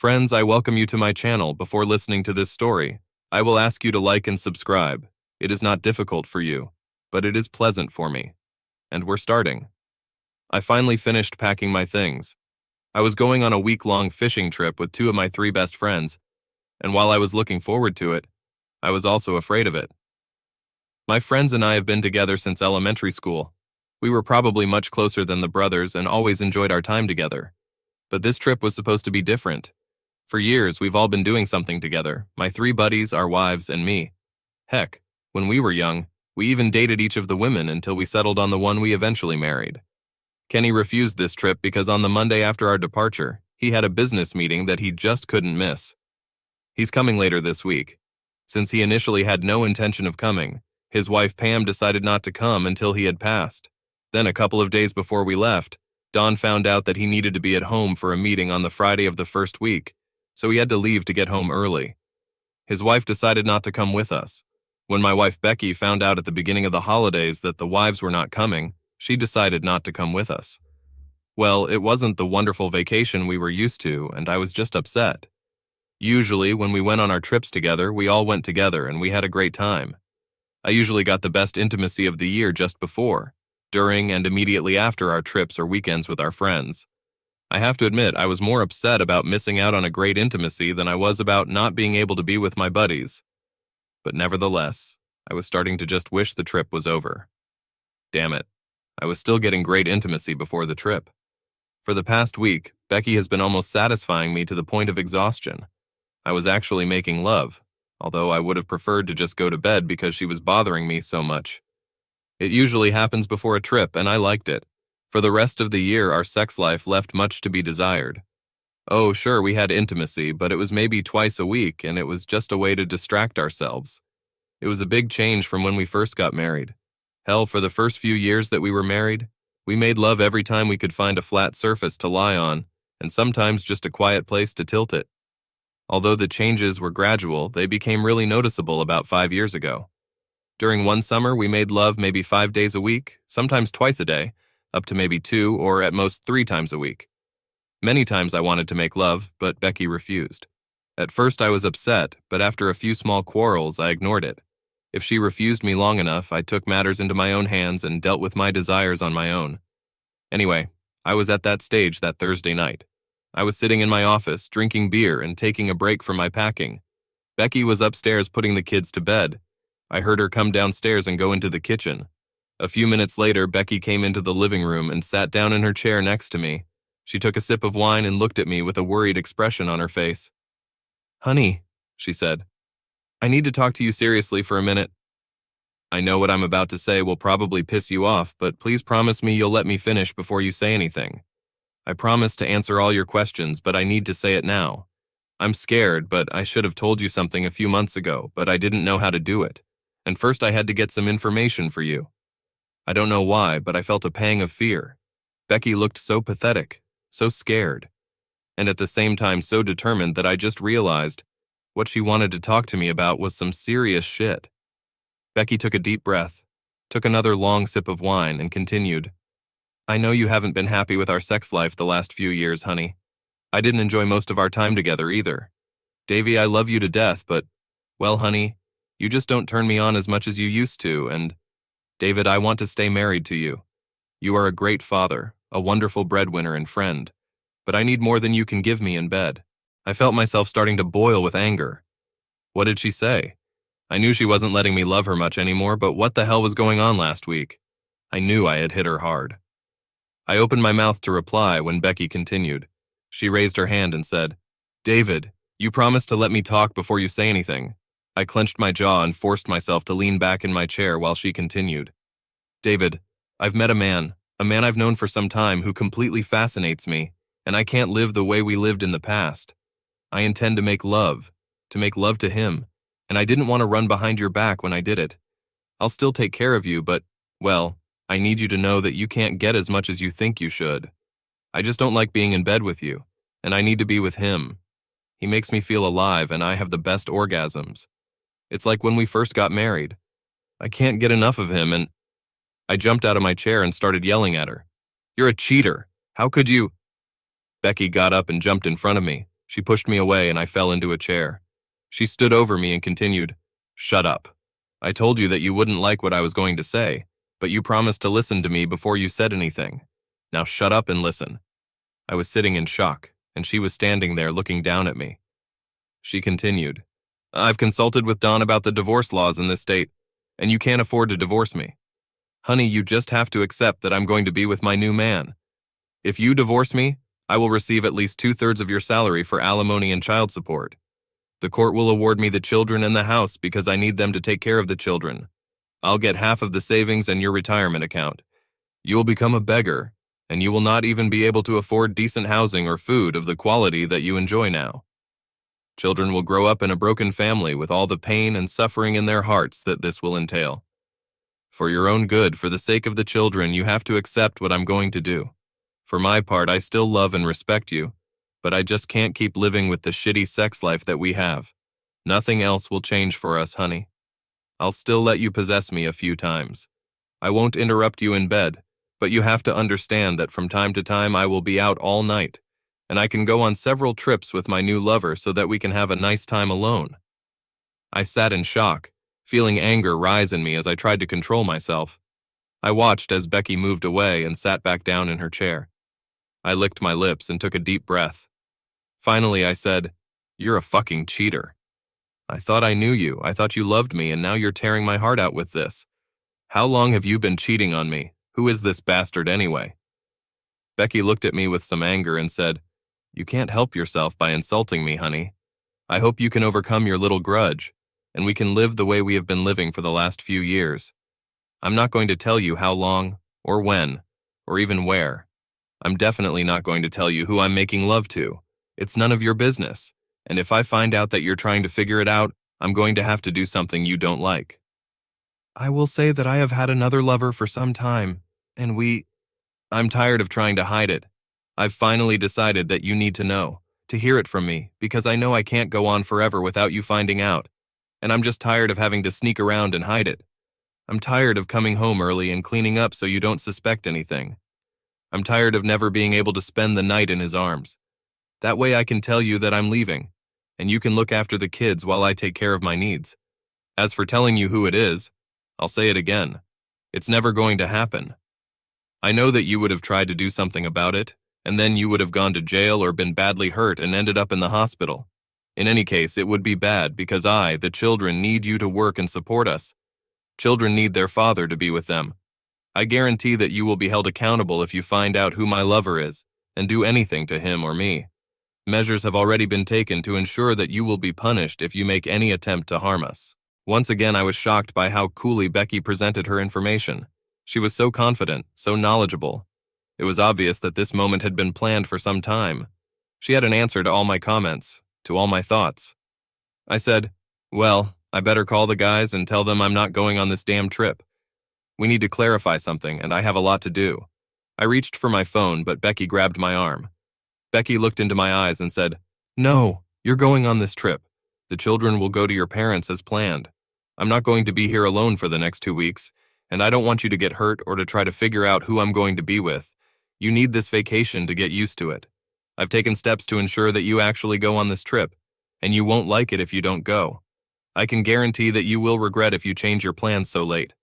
Friends, I welcome you to my channel. Before listening to this story, I will ask you to like and subscribe. It is not difficult for you, but it is pleasant for me. And we're starting. I finally finished packing my things. I was going on a week-long fishing trip with two of my three best friends, and while I was looking forward to it, I was also afraid of it. My friends and I have been together since elementary school. We were probably much closer than the brothers and always enjoyed our time together. But this trip was supposed to be different. For years, we've all been doing something together, my three buddies, our wives, and me. Heck, when we were young, we even dated each of the women until we settled on the one we eventually married. Kenny refused this trip because on the Monday after our departure, he had a business meeting that he just couldn't miss. He's coming later this week. Since he initially had no intention of coming, his wife Pam decided not to come until he had passed. Then a couple of days before we left, Don found out that he needed to be at home for a meeting on the Friday of the first week, so he had to leave to get home early. His wife decided not to come with us. When my wife Becky found out at the beginning of the holidays that the wives were not coming, she decided not to come with us. Well, it wasn't the wonderful vacation we were used to, and I was just upset. Usually, when we went on our trips together, we all went together and we had a great time. I usually got the best intimacy of the year just before, during, and immediately after our trips or weekends with our friends. I have to admit, I was more upset about missing out on a great intimacy than I was about not being able to be with my buddies. But nevertheless, I was starting to just wish the trip was over. Damn it. I was still getting great intimacy before the trip. For the past week, Becky has been almost satisfying me to the point of exhaustion. I was actually making love, although I would have preferred to just go to bed because she was bothering me so much. It usually happens before a trip, and I liked it. For the rest of the year, our sex life left much to be desired. Oh, sure, we had intimacy, but it was maybe twice a week, and it was just a way to distract ourselves. It was a big change from when we first got married. Hell, for the first few years that we were married, we made love every time we could find a flat surface to lie on, and sometimes just a quiet place to tilt it. Although the changes were gradual, they became really noticeable about 5 years ago. During one summer, we made love maybe 5 days a week, sometimes twice a day, up to maybe 2 or at most 3 times a week. Many times I wanted to make love, but Becky refused. At first I was upset, but after a few small quarrels, I ignored it. If she refused me long enough, I took matters into my own hands and dealt with my desires on my own. Anyway, I was at that stage that Thursday night. I was sitting in my office, drinking beer and taking a break from my packing. Becky was upstairs putting the kids to bed. I heard her come downstairs and go into the kitchen. A few minutes later, Becky came into the living room and sat down in her chair next to me. She took a sip of wine and looked at me with a worried expression on her face. "Honey," she said, "I need to talk to you seriously for a minute. I know what I'm about to say will probably piss you off, but please promise me you'll let me finish before you say anything. I promise to answer all your questions, but I need to say it now. I'm scared, but I should have told you something a few months ago, but I didn't know how to do it. And first I had to get some information for you." I don't know why, but I felt a pang of fear. Becky looked so pathetic, so scared, and at the same time so determined that I just realized what she wanted to talk to me about was some serious shit. Becky took a deep breath, took another long sip of wine, and continued, "I know you haven't been happy with our sex life the last few years, honey. I didn't enjoy most of our time together either. Davy, I love you to death, but, well, honey, you just don't turn me on as much as you used to, and, David, I want to stay married to you. You are a great father, a wonderful breadwinner and friend, but I need more than you can give me in bed." I felt myself starting to boil with anger. What did she say? I knew she wasn't letting me love her much anymore, but what the hell was going on last week? I knew I had hit her hard. I opened my mouth to reply when Becky continued. She raised her hand and said, "David, you promised to let me talk before you say anything." I clenched my jaw and forced myself to lean back in my chair while she continued. "David, I've met a man I've known for some time who completely fascinates me, and I can't live the way we lived in the past. I intend to make love to him, and I didn't want to run behind your back when I did it. I'll still take care of you, but, well, I need you to know that you can't get as much as you think you should. I just don't like being in bed with you, and I need to be with him. He makes me feel alive, and I have the best orgasms. It's like when we first got married. I can't get enough of him, and..." I jumped out of my chair and started yelling at her. "You're a cheater. How could you..." Becky got up and jumped in front of me. She pushed me away and I fell into a chair. She stood over me and continued, "Shut up. I told you that you wouldn't like what I was going to say, but you promised to listen to me before you said anything. Now shut up and listen." I was sitting in shock, and she was standing there looking down at me. She continued, "I've consulted with Don about the divorce laws in this state, and you can't afford to divorce me. Honey, you just have to accept that I'm going to be with my new man. If you divorce me, I will receive at least 2/3 of your salary for alimony and child support. The court will award me the children and the house because I need them to take care of the children. I'll get half of the savings and your retirement account. You will become a beggar, and you will not even be able to afford decent housing or food of the quality that you enjoy now. Children will grow up in a broken family with all the pain and suffering in their hearts that this will entail. For your own good, for the sake of the children, you have to accept what I'm going to do. For my part, I still love and respect you, but I just can't keep living with the shitty sex life that we have. Nothing else will change for us, honey. I'll still let you possess me a few times. I won't interrupt you in bed, but you have to understand that from time to time I will be out all night, and I can go on several trips with my new lover so that we can have a nice time alone." I sat in shock, feeling anger rise in me as I tried to control myself. I watched as Becky moved away and sat back down in her chair. I licked my lips and took a deep breath. Finally, I said, "You're a fucking cheater. I thought I knew you. I thought you loved me, and now you're tearing my heart out with this. How long have you been cheating on me? Who is this bastard anyway?" Becky looked at me with some anger and said, "You can't help yourself by insulting me, honey. I hope you can overcome your little grudge, and we can live the way we have been living for the last few years. I'm not going to tell you how long, or when, or even where. I'm definitely not going to tell you who I'm making love to. It's none of your business, and if I find out that you're trying to figure it out, I'm going to have to do something you don't like. I will say that I have had another lover for some time, and I'm tired of trying to hide it. I've finally decided that you need to know, to hear it from me, because I know I can't go on forever without you finding out, and I'm just tired of having to sneak around and hide it. I'm tired of coming home early and cleaning up so you don't suspect anything. I'm tired of never being able to spend the night in his arms. That way I can tell you that I'm leaving, and you can look after the kids while I take care of my needs. As for telling you who it is, I'll say it again. It's never going to happen. I know that you would have tried to do something about it, and then you would have gone to jail or been badly hurt and ended up in the hospital. In any case, it would be bad because the children, need you to work and support us. Children need their father to be with them. I guarantee that you will be held accountable if you find out who my lover is and do anything to him or me. Measures have already been taken to ensure that you will be punished if you make any attempt to harm us." Once again, I was shocked by how coolly Becky presented her information. She was so confident, so knowledgeable. It was obvious that this moment had been planned for some time. She had an answer to all my comments, to all my thoughts. I said, "Well, I better call the guys and tell them I'm not going on this damn trip. We need to clarify something, and I have a lot to do." I reached for my phone, but Becky grabbed my arm. Becky looked into my eyes and said, "No, you're going on this trip. The children will go to your parents as planned. I'm not going to be here alone for the next 2 weeks, and I don't want you to get hurt or to try to figure out who I'm going to be with. You need this vacation to get used to it. I've taken steps to ensure that you actually go on this trip, and you won't like it if you don't go. I can guarantee that you will regret if you change your plans so late.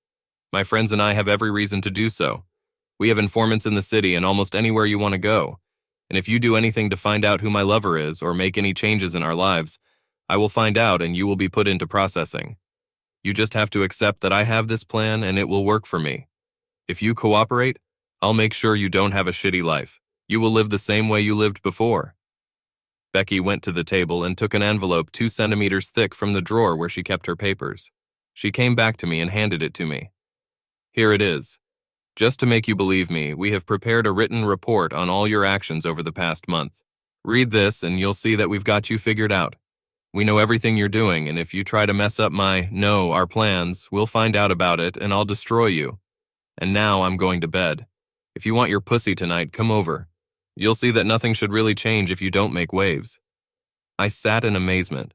My friends and I have every reason to do so. We have informants in the city and almost anywhere you want to go. And if you do anything to find out who my lover is or make any changes in our lives, I will find out and you will be put into processing. You just have to accept that I have this plan and it will work for me. If you cooperate, I'll make sure you don't have a shitty life. You will live the same way you lived before." Becky went to the table and took an envelope 2 centimeters thick from the drawer where she kept her papers. She came back to me and handed it to me. "Here it is. Just to make you believe me, we have prepared a written report on all your actions over the past month. Read this and you'll see that we've got you figured out. We know everything you're doing, and if you try to mess up our plans, we'll find out about it and I'll destroy you. And now I'm going to bed. If you want your pussy tonight, come over. You'll see that nothing should really change if you don't make waves." I sat in amazement.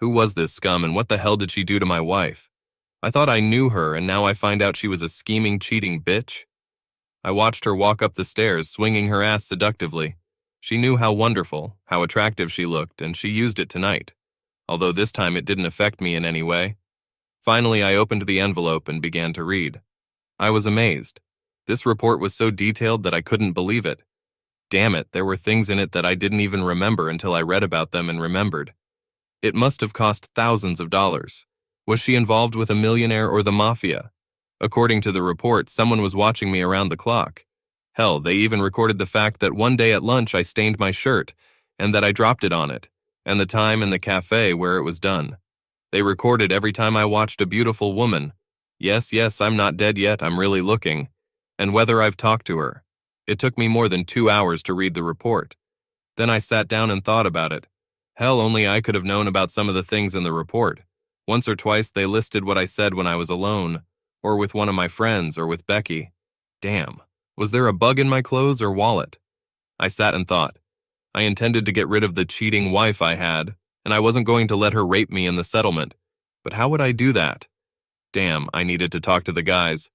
Who was this scum and what the hell did she do to my wife? I thought I knew her, and now I find out she was a scheming, cheating bitch. I watched her walk up the stairs, swinging her ass seductively. She knew how wonderful, how attractive she looked, and she used it tonight, although this time it didn't affect me in any way. Finally, I opened the envelope and began to read. I was amazed. This report was so detailed that I couldn't believe it. Damn it, there were things in it that I didn't even remember until I read about them and remembered. It must have cost thousands of dollars. Was she involved with a millionaire or the mafia? According to the report, someone was watching me around the clock. Hell, they even recorded the fact that one day at lunch I stained my shirt, and that I dropped it on it, and the time and the cafe where it was done. They recorded every time I watched a beautiful woman. Yes, I'm not dead yet, I'm really looking. And whether I've talked to her. It took me more than 2 hours to read the report. Then I sat down and thought about it. Hell, only I could have known about some of the things in the report. Once or twice they listed what I said when I was alone, or with one of my friends, or with Becky. Damn, was there a bug in my clothes or wallet? I sat and thought. I intended to get rid of the cheating wife I had, and I wasn't going to let her rape me in the settlement. But how would I do that? Damn, I needed to talk to the guys.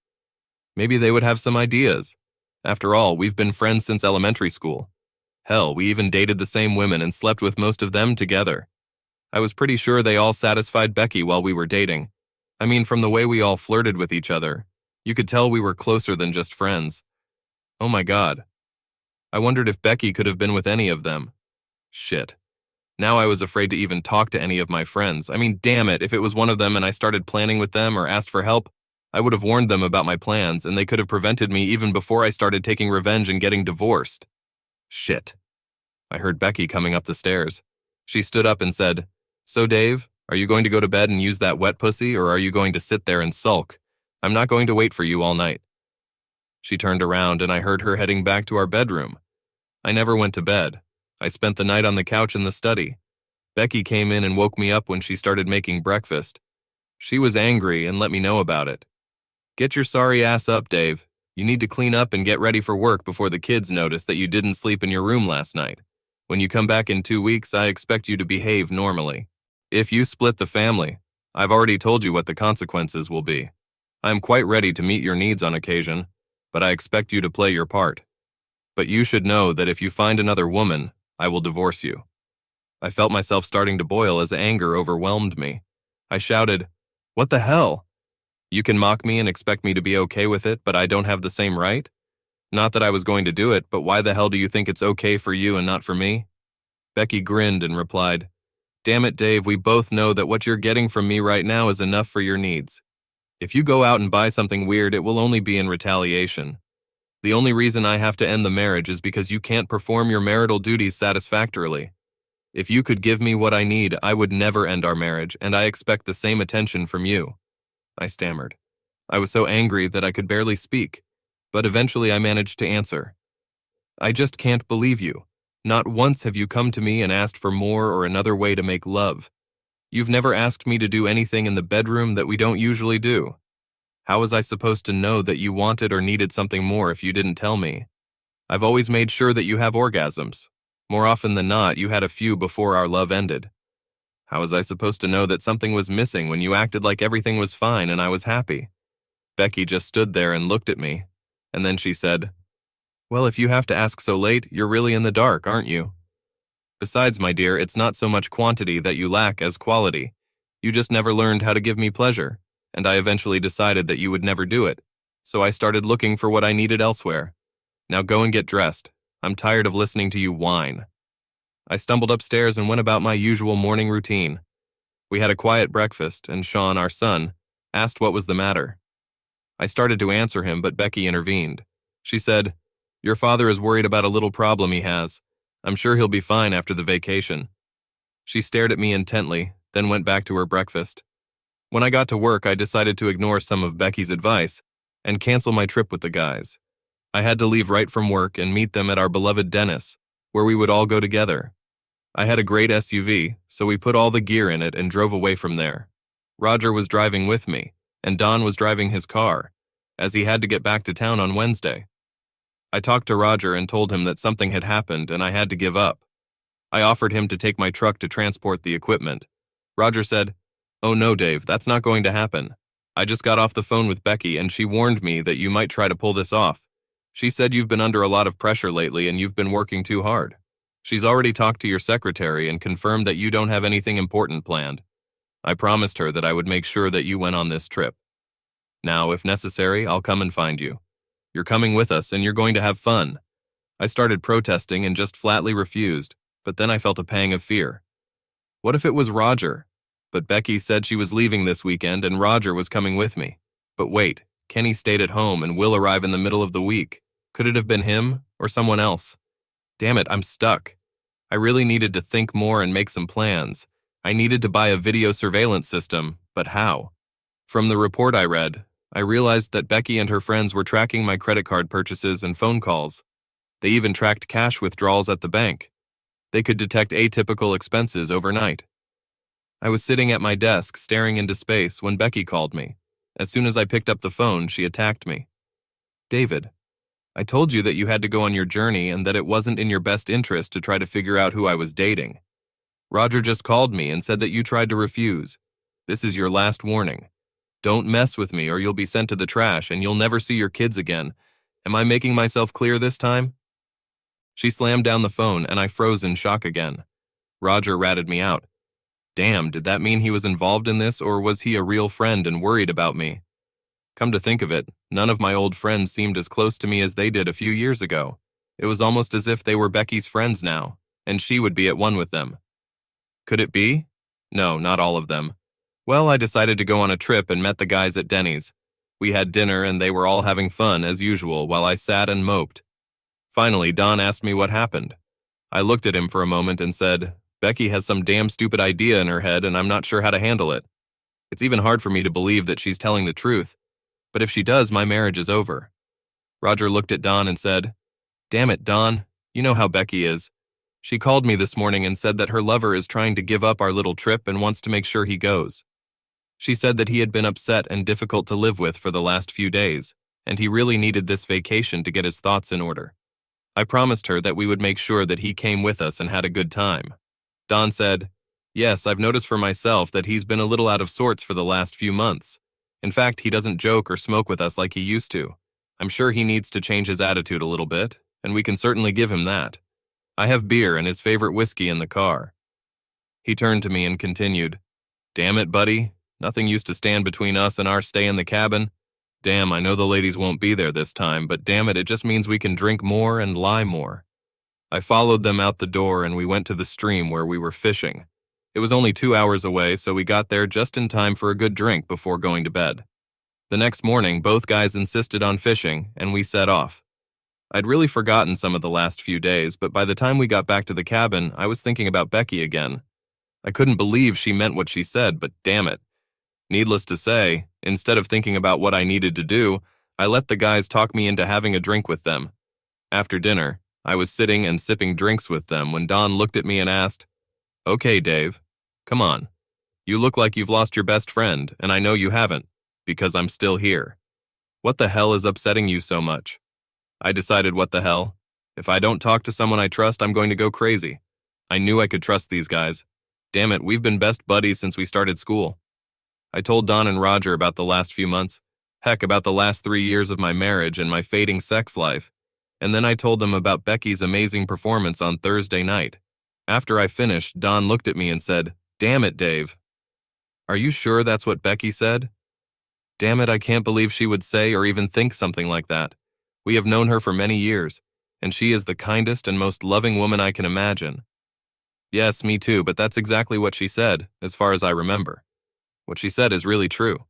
Maybe they would have some ideas. After all, we've been friends since elementary school. Hell, we even dated the same women and slept with most of them together. I was pretty sure they all satisfied Becky while we were dating. I mean, from the way we all flirted with each other, you could tell we were closer than just friends. Oh my God. I wondered if Becky could have been with any of them. Shit. Now I was afraid to even talk to any of my friends. I mean, damn it, if it was one of them and I started planning with them or asked for help, I would have warned them about my plans, and they could have prevented me even before I started taking revenge and getting divorced. Shit. I heard Becky coming up the stairs. She stood up and said, "So Dave, are you going to go to bed and use that wet pussy, or are you going to sit there and sulk? I'm not going to wait for you all night." She turned around and I heard her heading back to our bedroom. I never went to bed. I spent the night on the couch in the study. Becky came in and woke me up when she started making breakfast. She was angry and let me know about it. "Get your sorry ass up, Dave. You need to clean up and get ready for work before the kids notice that you didn't sleep in your room last night. When you come back in 2 weeks, I expect you to behave normally. If you split the family, I've already told you what the consequences will be. I am quite ready to meet your needs on occasion, but I expect you to play your part. But you should know that if you find another woman, I will divorce you." I felt myself starting to boil as anger overwhelmed me. I shouted, "What the hell? You can mock me and expect me to be okay with it, but I don't have the same right? Not that I was going to do it, but why the hell do you think it's okay for you and not for me?" Becky grinned and replied, "Damn it, Dave, we both know that what you're getting from me right now is enough for your needs. If you go out and buy something weird, it will only be in retaliation. The only reason I have to end the marriage is because you can't perform your marital duties satisfactorily. If you could give me what I need, I would never end our marriage, and I expect the same attention from you." I stammered. I was so angry that I could barely speak, but eventually I managed to answer. "I just can't believe you. Not once have you come to me and asked for more or another way to make love. You've never asked me to do anything in the bedroom that we don't usually do. How was I supposed to know that you wanted or needed something more if you didn't tell me? I've always made sure that you have orgasms. More often than not, you had a few before our love ended. How was I supposed to know that something was missing when you acted like everything was fine and I was happy?" Becky just stood there and looked at me, and then she said, "Well, if you have to ask so late, you're really in the dark, aren't you? Besides, my dear, it's not so much quantity that you lack as quality. You just never learned how to give me pleasure, and I eventually decided that you would never do it, so I started looking for what I needed elsewhere. Now go and get dressed. I'm tired of listening to you whine." I stumbled upstairs and went about my usual morning routine. We had a quiet breakfast, and Sean, our son, asked what was the matter. I started to answer him, but Becky intervened. She said, "Your father is worried about a little problem he has. I'm sure he'll be fine after the vacation." She stared at me intently, then went back to her breakfast. When I got to work, I decided to ignore some of Becky's advice and cancel my trip with the guys. I had to leave right from work and meet them at our beloved Dennis, where we would all go together. I had a great SUV, so we put all the gear in it and drove away from there. Roger was driving with me, and Don was driving his car, as he had to get back to town on Wednesday. I talked to Roger and told him that something had happened and I had to give up. I offered him to take my truck to transport the equipment. Roger said, "Oh no, Dave, that's not going to happen. I just got off the phone with Becky and she warned me that you might try to pull this off. She said you've been under a lot of pressure lately and you've been working too hard. She's already talked to your secretary and confirmed that you don't have anything important planned. I promised her that I would make sure that you went on this trip. Now, if necessary, I'll come and find you. You're coming with us and you're going to have fun." I started protesting and just flatly refused, but then I felt a pang of fear. What if it was Roger? But Becky said she was leaving this weekend and Roger was coming with me. But wait, Kenny stayed at home and will arrive in the middle of the week. Could it have been him or someone else? Damn it, I'm stuck. I really needed to think more and make some plans. I needed to buy a video surveillance system, but how? From the report I read, I realized that Becky and her friends were tracking my credit card purchases and phone calls. They even tracked cash withdrawals at the bank. They could detect atypical expenses overnight. I was sitting at my desk staring into space when Becky called me. As soon as I picked up the phone, she attacked me. "David, I told you that you had to go on your journey and that it wasn't in your best interest to try to figure out who I was dating. Roger just called me and said that you tried to refuse. This is your last warning. Don't mess with me or you'll be sent to the trash and you'll never see your kids again. Am I making myself clear this time?" She slammed down the phone and I froze in shock again. Roger ratted me out. Damn, did that mean he was involved in this or was he a real friend and worried about me? Come to think of it, none of my old friends seemed as close to me as they did a few years ago. It was almost as if they were Becky's friends now, and she would be at one with them. Could it be? No, not all of them. Well, I decided to go on a trip and met the guys at Denny's. We had dinner and they were all having fun as usual while I sat and moped. Finally, Don asked me what happened. I looked at him for a moment and said, "Becky has some damn stupid idea in her head and I'm not sure how to handle it. It's even hard for me to believe that she's telling the truth. But if she does, my marriage is over." Roger looked at Don and said, "Damn it, Don, you know how Becky is. She called me this morning and said that her lover is trying to give up our little trip and wants to make sure he goes. She said that he had been upset and difficult to live with for the last few days, and he really needed this vacation to get his thoughts in order. I promised her that we would make sure that he came with us and had a good time." Don said, "Yes, I've noticed for myself that he's been a little out of sorts for the last few months. In fact, he doesn't joke or smoke with us like he used to. I'm sure he needs to change his attitude a little bit, and we can certainly give him that. I have beer and his favorite whiskey in the car." He turned to me and continued, "Damn it, buddy. Nothing used to stand between us and our stay in the cabin. Damn, I know the ladies won't be there this time, but damn it, it just means we can drink more and lie more." I followed them out the door and we went to the stream where we were fishing. It was only 2 hours away, so we got there just in time for a good drink before going to bed. The next morning, both guys insisted on fishing, and we set off. I'd really forgotten some of the last few days, but by the time we got back to the cabin, I was thinking about Becky again. I couldn't believe she meant what she said, but damn it. Needless to say, instead of thinking about what I needed to do, I let the guys talk me into having a drink with them. After dinner, I was sitting and sipping drinks with them when Don looked at me and asked, "Okay, Dave, come on. You look like you've lost your best friend, and I know you haven't, because I'm still here. What the hell is upsetting you so much?" I decided what the hell. If I don't talk to someone I trust, I'm going to go crazy. I knew I could trust these guys. Damn it, we've been best buddies since we started school. I told Don and Roger about the last few months, heck, about the last 3 years of my marriage and my fading sex life, and then I told them about Becky's amazing performance on Thursday night. After I finished, Don looked at me and said, "Damn it, Dave. Are you sure that's what Becky said?" Damn it, I can't believe she would say or even think something like that. We have known her for many years, and she is the kindest and most loving woman I can imagine. Yes, me too, but that's exactly what she said, as far as I remember. What she said is really true.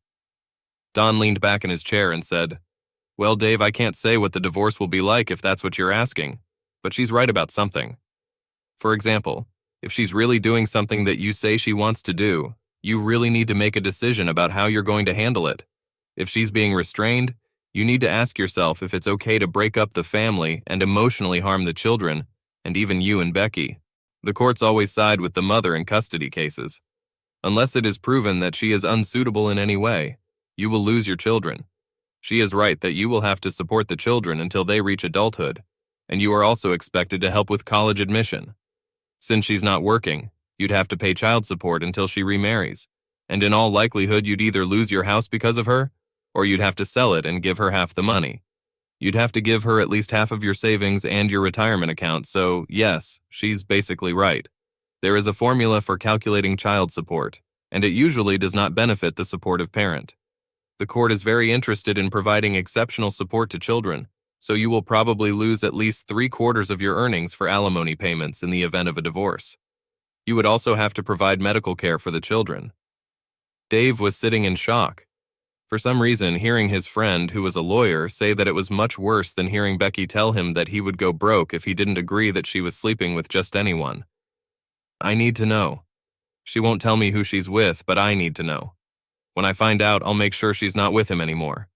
Don leaned back in his chair and said, "Well, Dave, I can't say what the divorce will be like if that's what you're asking, but she's right about something. For example, if she's really doing something that you say she wants to do, you really need to make a decision about how you're going to handle it. If she's being restrained, you need to ask yourself if it's okay to break up the family and emotionally harm the children, and even you and Becky. The courts always side with the mother in custody cases. Unless it is proven that she is unsuitable in any way, you will lose your children. She is right that you will have to support the children until they reach adulthood, and you are also expected to help with college admission. Since she's not working, you'd have to pay child support until she remarries, and in all likelihood you'd either lose your house because of her, or you'd have to sell it and give her half the money. You'd have to give her at least half of your savings and your retirement account, so yes, she's basically right. There is a formula for calculating child support, and it usually does not benefit the supportive parent. The court is very interested in providing exceptional support to children, so you will probably lose at least 3/4 of your earnings for alimony payments in the event of a divorce. You would also have to provide medical care for the children. Dave was sitting in shock. For some reason, hearing his friend, who was a lawyer, say that it was much worse than hearing Becky tell him that he would go broke if he didn't agree that she was sleeping with just anyone. I need to know. She won't tell me who she's with, but I need to know. When I find out, I'll make sure she's not with him anymore.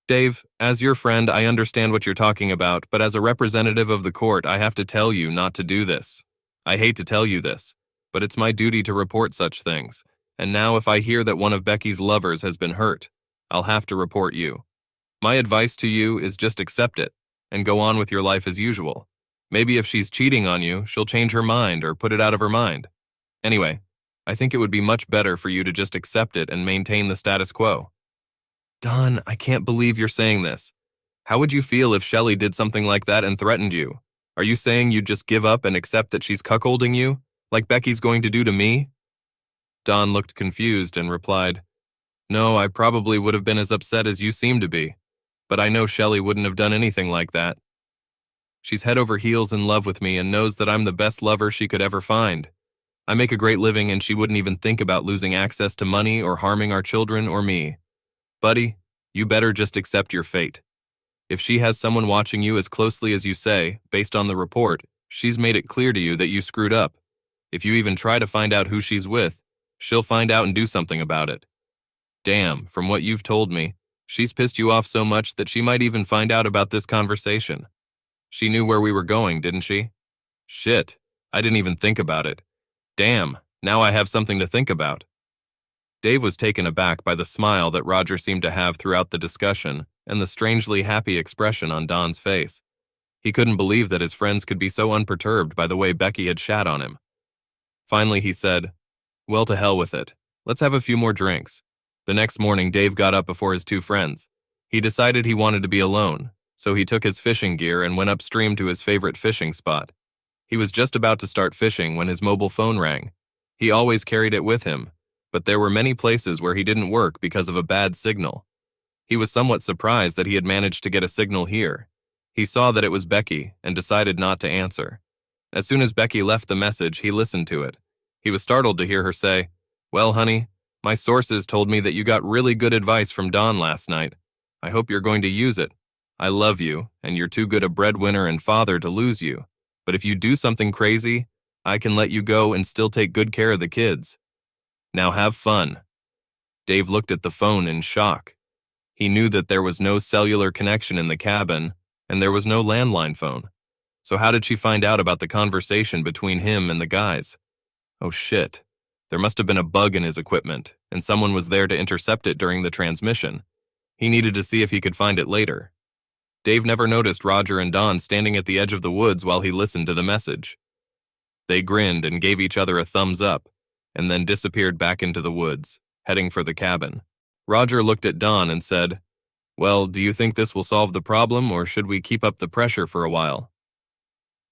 Dave, as your friend, I understand what you're talking about, but as a representative of the court, I have to tell you not to do this. I hate to tell you this, but it's my duty to report such things. And now if I hear that one of Becky's lovers has been hurt, I'll have to report you. My advice to you is just accept it and go on with your life as usual. Maybe if she's cheating on you, she'll change her mind or put it out of her mind. Anyway, I think it would be much better for you to just accept it and maintain the status quo. Don, I can't believe you're saying this. How would you feel if Shelley did something like that and threatened you? Are you saying you'd just give up and accept that she's cuckolding you, like Becky's going to do to me? Don looked confused and replied, No, I probably would have been as upset as you seem to be, but I know Shelley wouldn't have done anything like that. She's head over heels in love with me and knows that I'm the best lover she could ever find. I make a great living and she wouldn't even think about losing access to money or harming our children or me. Buddy, you better just accept your fate. If she has someone watching you as closely as you say, based on the report, she's made it clear to you that you screwed up. If you even try to find out who she's with, she'll find out and do something about it. Damn, from what you've told me, she's pissed you off so much that she might even find out about this conversation. She knew where we were going, didn't she? Shit, I didn't even think about it. Damn, now I have something to think about. Dave was taken aback by the smile that Roger seemed to have throughout the discussion and the strangely happy expression on Don's face. He couldn't believe that his friends could be so unperturbed by the way Becky had shat on him. Finally, he said, Well, to hell with it. Let's have a few more drinks. The next morning, Dave got up before his two friends. He decided he wanted to be alone, so he took his fishing gear and went upstream to his favorite fishing spot. He was just about to start fishing when his mobile phone rang. He always carried it with him, but there were many places where he didn't work because of a bad signal. He was somewhat surprised that he had managed to get a signal here. He saw that it was Becky and decided not to answer. As soon as Becky left the message, he listened to it. He was startled to hear her say, Well, honey, my sources told me that you got really good advice from Don last night. I hope you're going to use it. I love you, and you're too good a breadwinner and father to lose you. But if you do something crazy, I can let you go and still take good care of the kids. Now have fun. Dave looked at the phone in shock. He knew that there was no cellular connection in the cabin, and there was no landline phone. So how did she find out about the conversation between him and the guys? Oh shit. There must have been a bug in his equipment, and someone was there to intercept it during the transmission. He needed to see if he could find it later. Dave never noticed Roger and Don standing at the edge of the woods while he listened to the message. They grinned and gave each other a thumbs up, and then disappeared back into the woods, heading for the cabin. Roger looked at Don and said, Well, do you think this will solve the problem, or should we keep up the pressure for a while?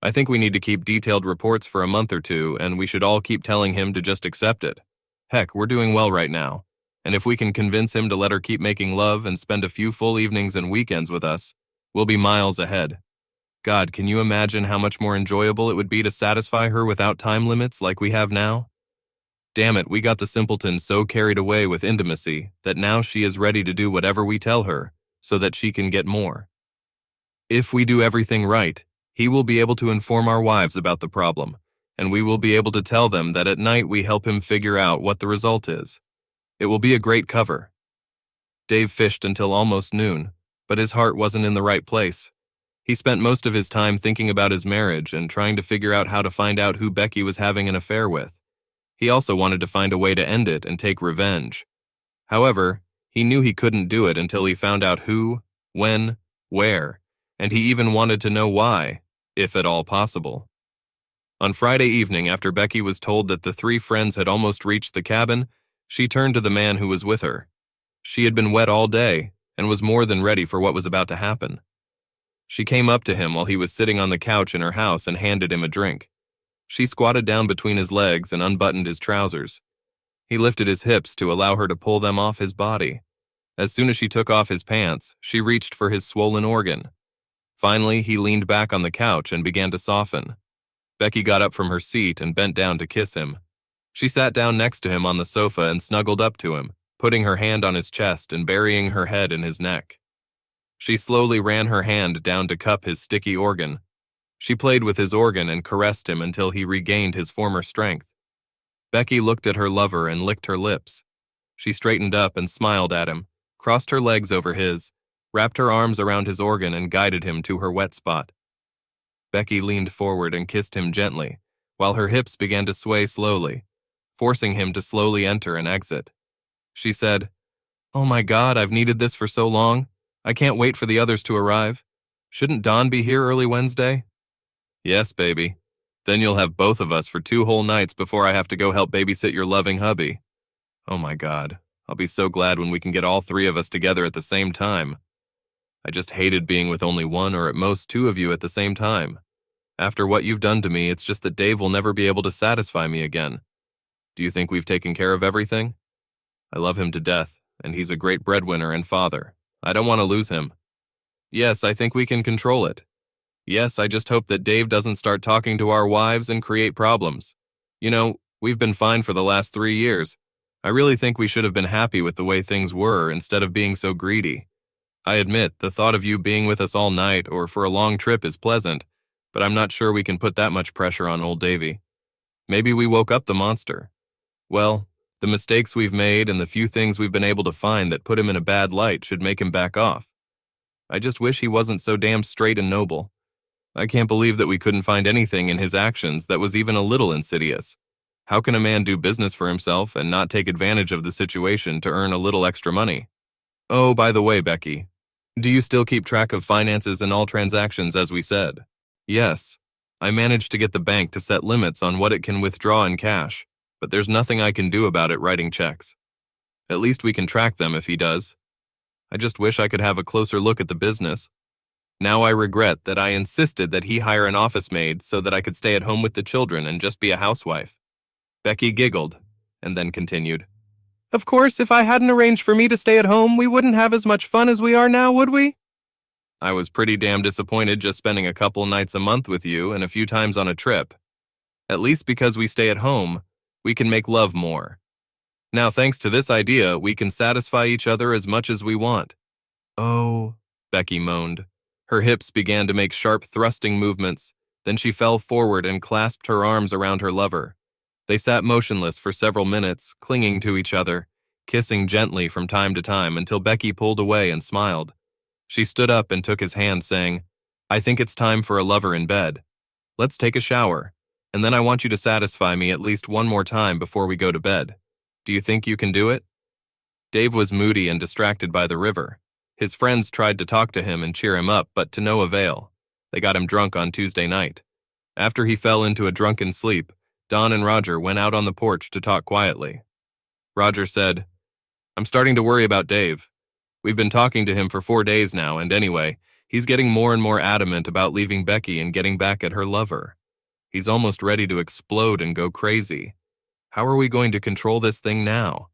I think we need to keep detailed reports for a month or two, and we should all keep telling him to just accept it. Heck, we're doing well right now, and if we can convince him to let her keep making love and spend a few full evenings and weekends with us, we'll be miles ahead. God, can you imagine how much more enjoyable it would be to satisfy her without time limits like we have now? Damn it, we got the simpleton so carried away with intimacy that now she is ready to do whatever we tell her so that she can get more. If we do everything right, he will be able to inform our wives about the problem, and we will be able to tell them that at night we help him figure out what the result is. It will be a great cover. Dave fished until almost noon, but his heart wasn't in the right place. He spent most of his time thinking about his marriage and trying to figure out how to find out who Becky was having an affair with. He also wanted to find a way to end it and take revenge. However, he knew he couldn't do it until he found out who, when, where, and he even wanted to know why, if at all possible. On Friday evening, after Becky was told that the three friends had almost reached the cabin, she turned to the man who was with her. She had been wet all day, and was more than ready for what was about to happen. She came up to him while he was sitting on the couch in her house and handed him a drink. She squatted down between his legs and unbuttoned his trousers. He lifted his hips to allow her to pull them off his body. As soon as she took off his pants, she reached for his swollen organ. Finally, he leaned back on the couch and began to soften. Becky got up from her seat and bent down to kiss him. She sat down next to him on the sofa and snuggled up to him, putting her hand on his chest and burying her head in his neck. She slowly ran her hand down to cup his sticky organ. She played with his organ and caressed him until he regained his former strength. Becky looked at her lover and licked her lips. She straightened up and smiled at him, crossed her legs over his, wrapped her arms around his organ and guided him to her wet spot. Becky leaned forward and kissed him gently, while her hips began to sway slowly, forcing him to slowly enter and exit. She said, "Oh my God, I've needed this for so long. I can't wait for the others to arrive. Shouldn't Dawn be here early Wednesday?" "Yes, baby. Then you'll have both of us for 2 whole nights before I have to go help babysit your loving hubby. Oh my God, I'll be so glad when we can get all 3 of us together at the same time. I just hated being with only 1 or at most 2 of you at the same time. After what you've done to me, it's just that Dave will never be able to satisfy me again. Do you think we've taken care of everything? I love him to death, and he's a great breadwinner and father. I don't want to lose him. Yes, I think we can control it. Yes, I just hope that Dave doesn't start talking to our wives and create problems. You know, we've been fine for the last 3 years. I really think we should have been happy with the way things were instead of being so greedy. I admit, the thought of you being with us all night or for a long trip is pleasant, but I'm not sure we can put that much pressure on old Davy. Maybe we woke up the monster. Well, the mistakes we've made and the few things we've been able to find that put him in a bad light should make him back off. I just wish he wasn't so damn straight and noble. I can't believe that we couldn't find anything in his actions that was even a little insidious. How can a man do business for himself and not take advantage of the situation to earn a little extra money? Oh, by the way, Becky, do you still keep track of finances and all transactions as we said? Yes. I managed to get the bank to set limits on what it can withdraw in cash, but there's nothing I can do about it writing checks. At least we can track them if he does. I just wish I could have a closer look at the business. Now I regret that I insisted that he hire an office maid so that I could stay at home with the children and just be a housewife. Becky giggled, and then continued. Of course, if I hadn't arranged for me to stay at home, we wouldn't have as much fun as we are now, would we? I was pretty damn disappointed just spending a couple nights a month with you and a few times on a trip. At least because we stay at home, we can make love more. Now, thanks to this idea, we can satisfy each other as much as we want. Oh, Becky moaned. Her hips began to make sharp thrusting movements. Then she fell forward and clasped her arms around her lover. They sat motionless for several minutes, clinging to each other, kissing gently from time to time until Becky pulled away and smiled. She stood up and took his hand, saying, I think it's time for a lover in bed. Let's take a shower, and then I want you to satisfy me at least one more time before we go to bed. Do you think you can do it? Dave was moody and distracted by the river. His friends tried to talk to him and cheer him up, but to no avail. They got him drunk on Tuesday night. After he fell into a drunken sleep, Don and Roger went out on the porch to talk quietly. Roger said, I'm starting to worry about Dave. We've been talking to him for 4 days now, and anyway, he's getting more and more adamant about leaving Becky and getting back at her lover. He's almost ready to explode and go crazy. How are we going to control this thing now?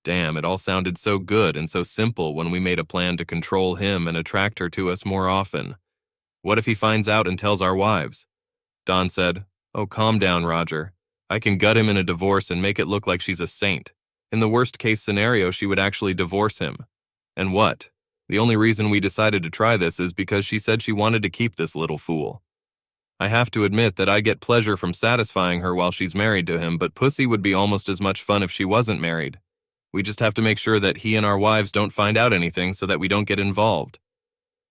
Damn, it all sounded so good and so simple when we made a plan to control him and attract her to us more often. What if he finds out and tells our wives? Don said, Oh, calm down, Roger. I can gut him in a divorce and make it look like she's a saint. In the worst case scenario, she would actually divorce him. And what? The only reason we decided to try this is because she said she wanted to keep this little fool. I have to admit that I get pleasure from satisfying her while she's married to him, but pussy would be almost as much fun if she wasn't married. We just have to make sure that he and our wives don't find out anything so that we don't get involved.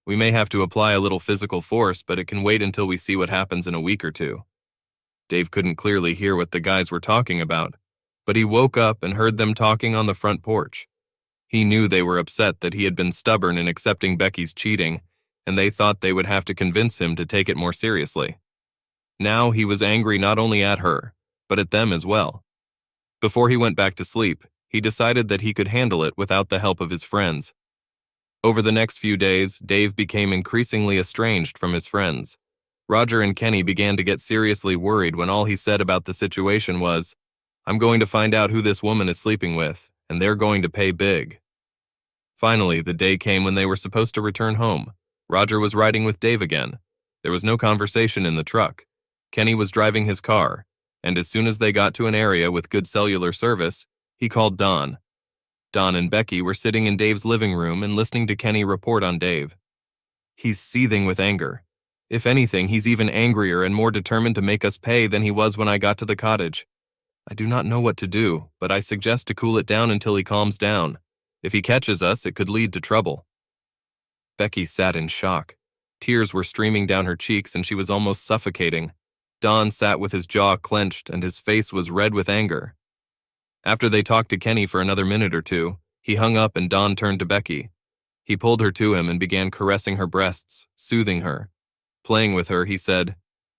We may have to apply a little physical force, but it can wait until we see what happens in a week or two. Dave couldn't clearly hear what the guys were talking about, but he woke up and heard them talking on the front porch. He knew they were upset that he had been stubborn in accepting Becky's cheating, and they thought they would have to convince him to take it more seriously. Now he was angry not only at her, but at them as well. Before he went back to sleep, he decided that he could handle it without the help of his friends. Over the next few days, Dave became increasingly estranged from his friends. Roger and Kenny began to get seriously worried when all he said about the situation was, "I'm going to find out who this woman is sleeping with, and they're going to pay big." Finally, the day came when they were supposed to return home. Roger was riding with Dave again. There was no conversation in the truck. Kenny was driving his car, and as soon as they got to an area with good cellular service, he called Don. Don and Becky were sitting in Dave's living room and listening to Kenny report on Dave. He's seething with anger. If anything, he's even angrier and more determined to make us pay than he was when I got to the cottage. I do not know what to do, but I suggest to cool it down until he calms down. If he catches us, it could lead to trouble. Becky sat in shock. Tears were streaming down her cheeks and she was almost suffocating. Don sat with his jaw clenched and his face was red with anger. After they talked to Kenny for another minute or two, he hung up and Don turned to Becky. He pulled her to him and began caressing her breasts, soothing her. Playing with her, he said,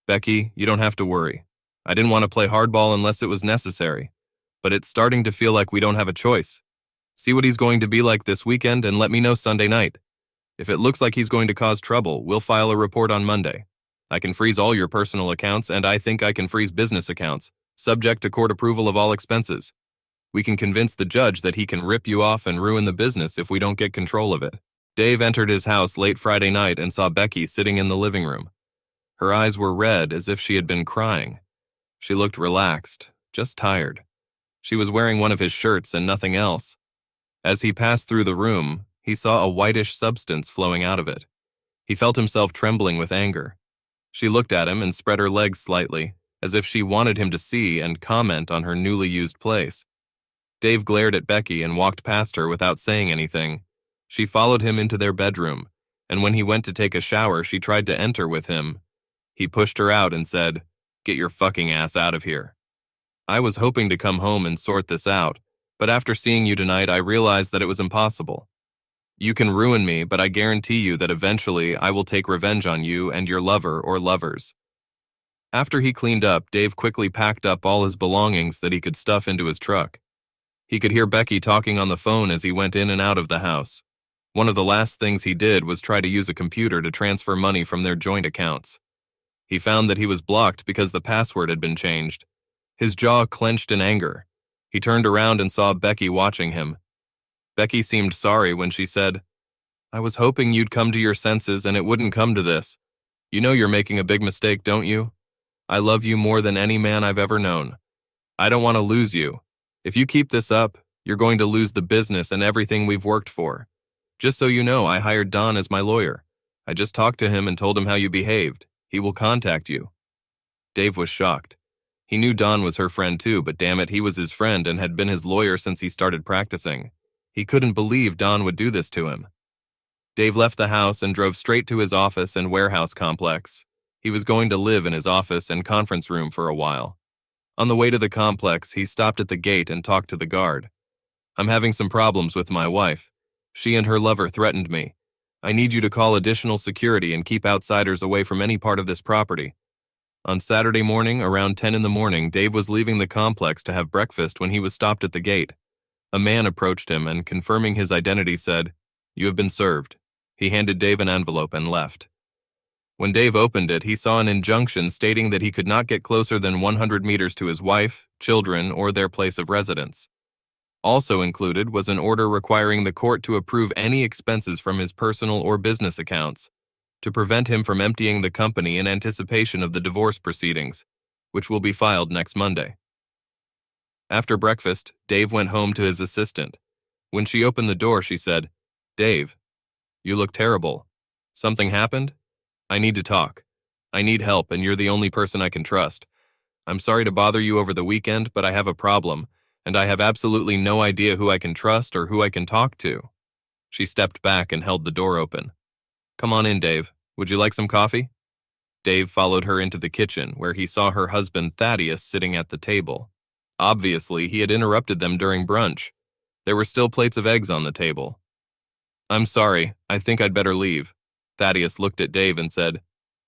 "Becky, you don't have to worry. I didn't want to play hardball unless it was necessary, but it's starting to feel like we don't have a choice. See what he's going to be like this weekend and let me know Sunday night. If it looks like he's going to cause trouble, we'll file a report on Monday. I can freeze all your personal accounts and I think I can freeze business accounts, subject to court approval of all expenses. We can convince the judge that he can rip you off and ruin the business if we don't get control of it." Dave entered his house late Friday night and saw Becky sitting in the living room. Her eyes were red as if she had been crying. She looked relaxed, just tired. She was wearing one of his shirts and nothing else. As he passed through the room, he saw a whitish substance flowing out of it. He felt himself trembling with anger. She looked at him and spread her legs slightly, as if she wanted him to see and comment on her newly used place. Dave glared at Becky and walked past her without saying anything. She followed him into their bedroom, and when he went to take a shower, she tried to enter with him. He pushed her out and said, "Get your fucking ass out of here. I was hoping to come home and sort this out, but after seeing you tonight, I realized that it was impossible. You can ruin me, but I guarantee you that eventually I will take revenge on you and your lover or lovers." After he cleaned up, Dave quickly packed up all his belongings that he could stuff into his truck. He could hear Becky talking on the phone as he went in and out of the house. One of the last things he did was try to use a computer to transfer money from their joint accounts. He found that he was blocked because the password had been changed. His jaw clenched in anger. He turned around and saw Becky watching him. Becky seemed sorry when she said, "I was hoping you'd come to your senses and it wouldn't come to this. You know you're making a big mistake, don't you? I love you more than any man I've ever known. I don't want to lose you. If you keep this up, you're going to lose the business and everything we've worked for. Just so you know, I hired Don as my lawyer. I just talked to him and told him how you behaved. He will contact you." Dave was shocked. He knew Don was her friend too, but damn it, he was his friend and had been his lawyer since he started practicing. He couldn't believe Don would do this to him. Dave left the house and drove straight to his office and warehouse complex. He was going to live in his office and conference room for a while. On the way to the complex, he stopped at the gate and talked to the guard. "I'm having some problems with my wife. She and her lover threatened me. I need you to call additional security and keep outsiders away from any part of this property." On Saturday morning, around 10 in the morning, Dave was leaving the complex to have breakfast when he was stopped at the gate. A man approached him and, confirming his identity, said, "You have been served." He handed Dave an envelope and left. When Dave opened it, he saw an injunction stating that he could not get closer than 100 meters to his wife, children, or their place of residence. Also included was an order requiring the court to approve any expenses from his personal or business accounts, to prevent him from emptying the company in anticipation of the divorce proceedings, which will be filed next Monday. After breakfast, Dave went home to his assistant. When she opened the door, she said, "Dave, you look terrible. Something happened? I need to talk. I need help, and you're the only person I can trust. I'm sorry to bother you over the weekend, but I have a problem, and I have absolutely no idea who I can trust or who I can talk to." She stepped back and held the door open. "Come on in, Dave. Would you like some coffee?" Dave followed her into the kitchen, where he saw her husband Thaddeus sitting at the table. Obviously, he had interrupted them during brunch. There were still plates of eggs on the table. "I'm sorry, I think I'd better leave." Thaddeus looked at Dave and said,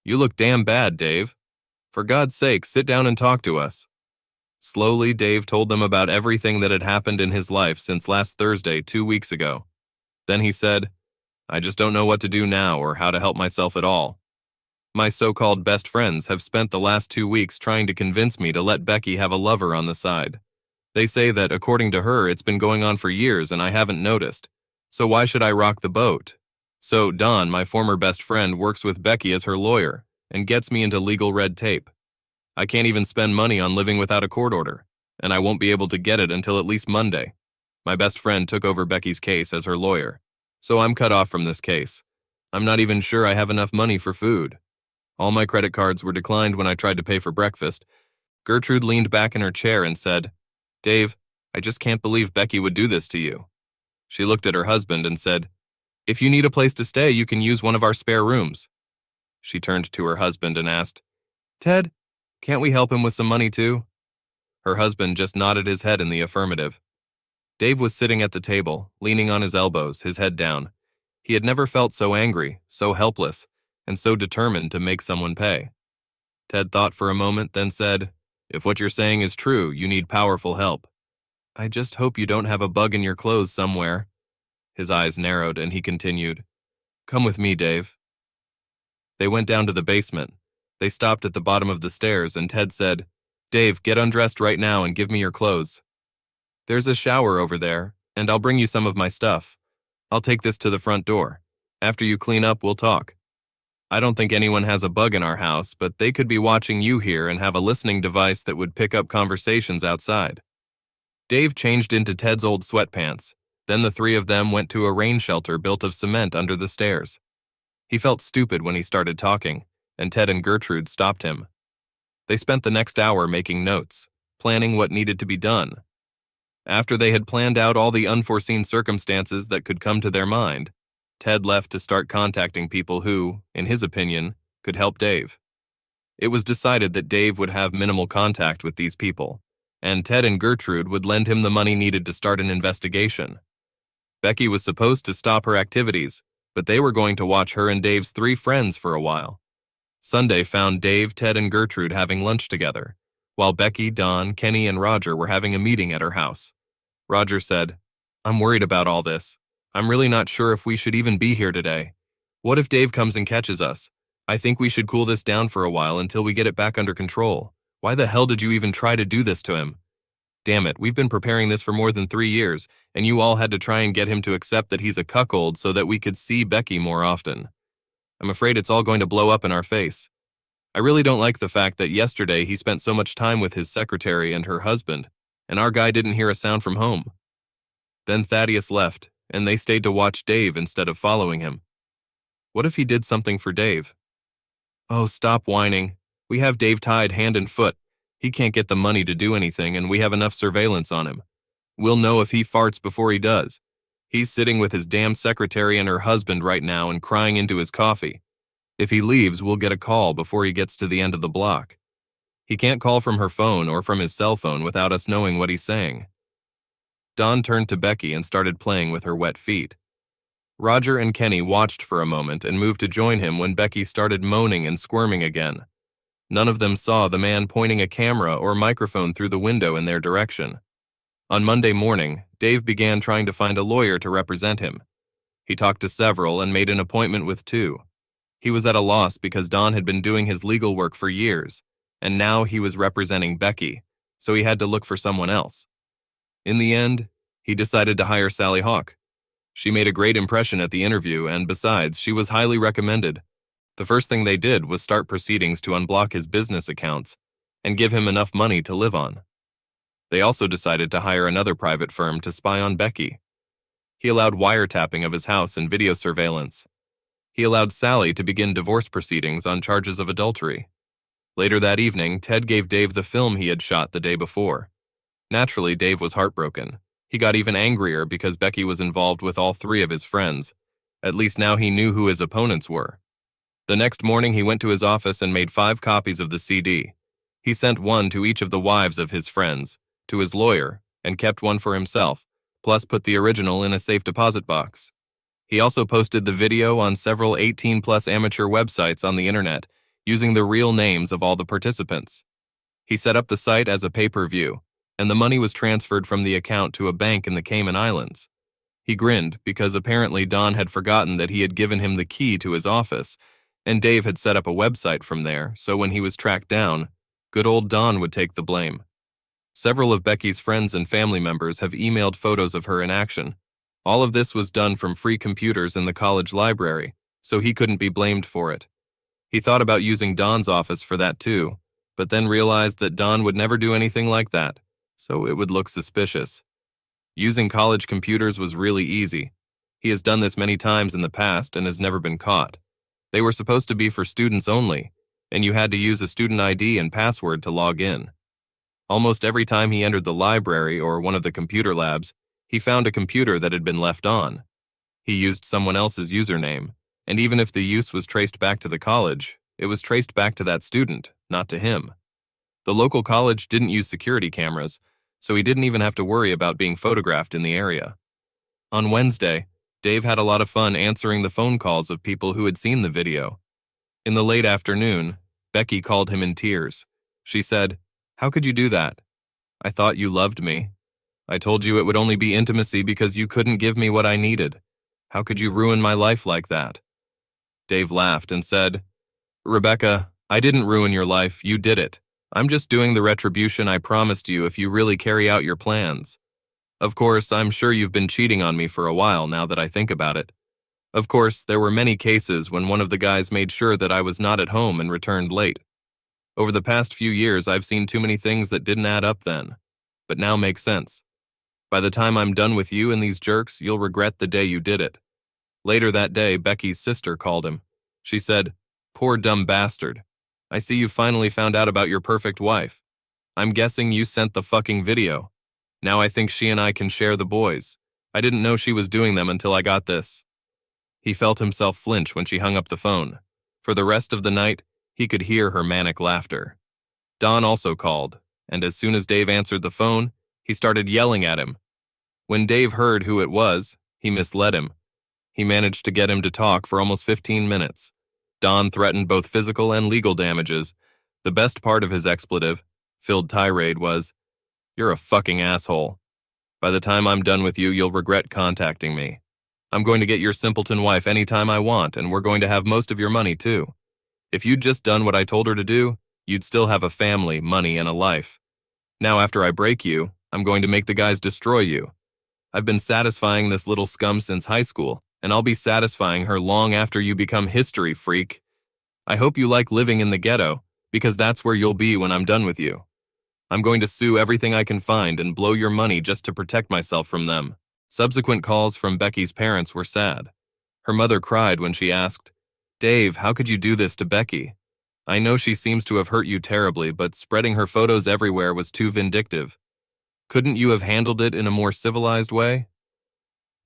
"You look damn bad, Dave. For God's sake, sit down and talk to us." Slowly, Dave told them about everything that had happened in his life since last Thursday, 2 weeks ago. Then he said, I just don't know what to do now or how to help myself at all. My so-called best friends have spent the last 2 weeks trying to convince me to let Becky have a lover on the side. They say that, according to her, it's been going on for years and I haven't noticed. So why should I rock the boat? So Don, my former best friend, works with Becky as her lawyer and gets me into legal red tape. I can't even spend money on living without a court order, and I won't be able to get it until at least Monday. My best friend took over Becky's case as her lawyer, so I'm cut off from this case. I'm not even sure I have enough money for food. All my credit cards were declined when I tried to pay for breakfast. Gertrude leaned back in her chair and said, "Dave, I just can't believe Becky would do this to you." She looked at her husband and said, "If you need a place to stay, you can use one of our spare rooms." She turned to her husband and asked, "Ted, can't we help him with some money too?" Her husband just nodded his head in the affirmative. Dave was sitting at the table, leaning on his elbows, his head down. He had never felt so angry, so helpless, and so determined to make someone pay. Ted thought for a moment, then said, "If what you're saying is true, you need powerful help. I just hope you don't have a bug in your clothes somewhere." His eyes narrowed and he continued, "Come with me, Dave." They went down to the basement. They stopped at the bottom of the stairs and Ted said, "Dave, get undressed right now and give me your clothes. There's a shower over there, and I'll bring you some of my stuff. I'll take this to the front door. After you clean up, we'll talk. I don't think anyone has a bug in our house, but they could be watching you here and have a listening device that would pick up conversations outside." Dave changed into Ted's old sweatpants. Then the three of them went to a rain shelter built of cement under the stairs. He felt stupid when he started talking, and Ted and Gertrude stopped him. They spent the next hour making notes, planning what needed to be done. After they had planned out all the unforeseen circumstances that could come to their mind, Ted left to start contacting people who, in his opinion, could help Dave. It was decided that Dave would have minimal contact with these people, and Ted and Gertrude would lend him the money needed to start an investigation. Becky was supposed to stop her activities, but they were going to watch her and Dave's 3 friends for a while. Sunday found Dave, Ted, and Gertrude having lunch together, while Becky, Don, Kenny, and Roger were having a meeting at her house. Roger said, "I'm worried about all this. I'm really not sure if we should even be here today. What if Dave comes and catches us? I think we should cool this down for a while until we get it back under control. Why the hell did you even try to do this to him? Damn it, we've been preparing this for more than 3 years, and you all had to try and get him to accept that he's a cuckold so that we could see Becky more often. I'm afraid it's all going to blow up in our face. I really don't like the fact that yesterday he spent so much time with his secretary and her husband, and our guy didn't hear a sound from home." Then Thaddeus left, and they stayed to watch Dave instead of following him. What if he did something for Dave? "Oh, stop whining. We have Dave tied hand and foot. He can't get the money to do anything, and we have enough surveillance on him. We'll know if he farts before he does. He's sitting with his damn secretary and her husband right now and crying into his coffee. If he leaves, we'll get a call before he gets to the end of the block. He can't call from her phone or from his cell phone without us knowing what he's saying." Dawn turned to Becky and started playing with her wet feet. Roger and Kenny watched for a moment and moved to join him when Becky started moaning and squirming again. None of them saw the man pointing a camera or microphone through the window in their direction. On Monday morning, Dave began trying to find a lawyer to represent him. He talked to several and made an appointment with 2. He was at a loss because Don had been doing his legal work for years, and now he was representing Becky, so he had to look for someone else. In the end, he decided to hire Sally Hawk. She made a great impression at the interview, and besides, she was highly recommended. The first thing they did was start proceedings to unblock his business accounts and give him enough money to live on. They also decided to hire another private firm to spy on Becky. He allowed wiretapping of his house and video surveillance. He allowed Sally to begin divorce proceedings on charges of adultery. Later that evening, Ted gave Dave the film he had shot the day before. Naturally, Dave was heartbroken. He got even angrier because Becky was involved with all 3 of his friends. At least now he knew who his opponents were. The next morning, he went to his office and made 5 copies of the CD. He sent one to each of the wives of his friends, to his lawyer, and kept one for himself, plus put the original in a safe deposit box. He also posted the video on several 18-plus amateur websites on the internet, using the real names of all the participants. He set up the site as a pay-per-view, and the money was transferred from the account to a bank in the Cayman Islands. He grinned because apparently Don had forgotten that he had given him the key to his office, and Dave had set up a website from there, so when he was tracked down, good old Don would take the blame. Several of Becky's friends and family members have emailed photos of her in action. All of this was done from free computers in the college library, so he couldn't be blamed for it. He thought about using Don's office for that too, but then realized that Don would never do anything like that, so it would look suspicious. Using college computers was really easy. He has done this many times in the past and has never been caught. They were supposed to be for students only, and you had to use a student ID and password to log in. Almost every time he entered the library or one of the computer labs, he found a computer that had been left on. He used someone else's username, and even if the use was traced back to the college, it was traced back to that student, not to him. The local college didn't use security cameras, so he didn't even have to worry about being photographed in the area. On Wednesday, Dave had a lot of fun answering the phone calls of people who had seen the video. In the late afternoon, Becky called him in tears. She said, "How could you do that? I thought you loved me. I told you it would only be intimacy because you couldn't give me what I needed. How could you ruin my life like that?" Dave laughed and said, "Rebecca, I didn't ruin your life, you did it. I'm just doing the retribution I promised you if you really carry out your plans. Of course, I'm sure you've been cheating on me for a while now that I think about it. Of course, there were many cases when one of the guys made sure that I was not at home and returned late. Over the past few years, I've seen too many things that didn't add up then, but now make sense. By the time I'm done with you and these jerks, you'll regret the day you did it." Later that day, Becky's sister called him. She said, "Poor dumb bastard. I see you finally found out about your perfect wife. I'm guessing you sent the fucking video. Now I think she and I can share the boys. I didn't know she was doing them until I got this." He felt himself flinch when she hung up the phone. For the rest of the night, he could hear her manic laughter. Don also called, and as soon as Dave answered the phone, he started yelling at him. When Dave heard who it was, he misled him. He managed to get him to talk for almost 15 minutes. Don threatened both physical and legal damages. The best part of his expletive-filled tirade was, "You're a fucking asshole. By the time I'm done with you, you'll regret contacting me. I'm going to get your simpleton wife anytime I want, and we're going to have most of your money too. If you'd just done what I told her to do, you'd still have a family, money, and a life. Now after I break you, I'm going to make the guys destroy you. I've been satisfying this little scum since high school, and I'll be satisfying her long after you become history, freak. I hope you like living in the ghetto, because that's where you'll be when I'm done with you. I'm going to sue everything I can find and blow your money just to protect myself from them." Subsequent calls from Becky's parents were sad. Her mother cried when she asked, "Dave, how could you do this to Becky? I know she seems to have hurt you terribly, but spreading her photos everywhere was too vindictive. Couldn't you have handled it in a more civilized way?"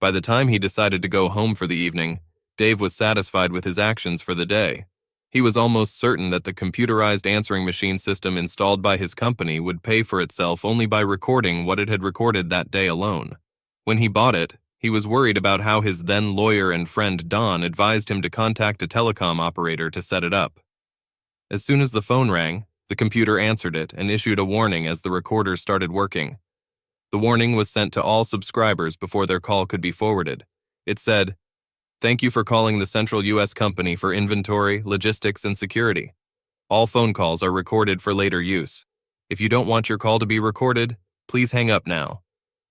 By the time he decided to go home for the evening, Dave was satisfied with his actions for the day. He was almost certain that the computerized answering machine system installed by his company would pay for itself only by recording what it had recorded that day alone. When he bought it, he was worried about how his then lawyer and friend Don advised him to contact a telecom operator to set it up. As soon as the phone rang, the computer answered it and issued a warning as the recorder started working. The warning was sent to all subscribers before their call could be forwarded. It said, "Thank you for calling the Central U.S. Company for Inventory, Logistics, and Security. All phone calls are recorded for later use. If you don't want your call to be recorded, please hang up now.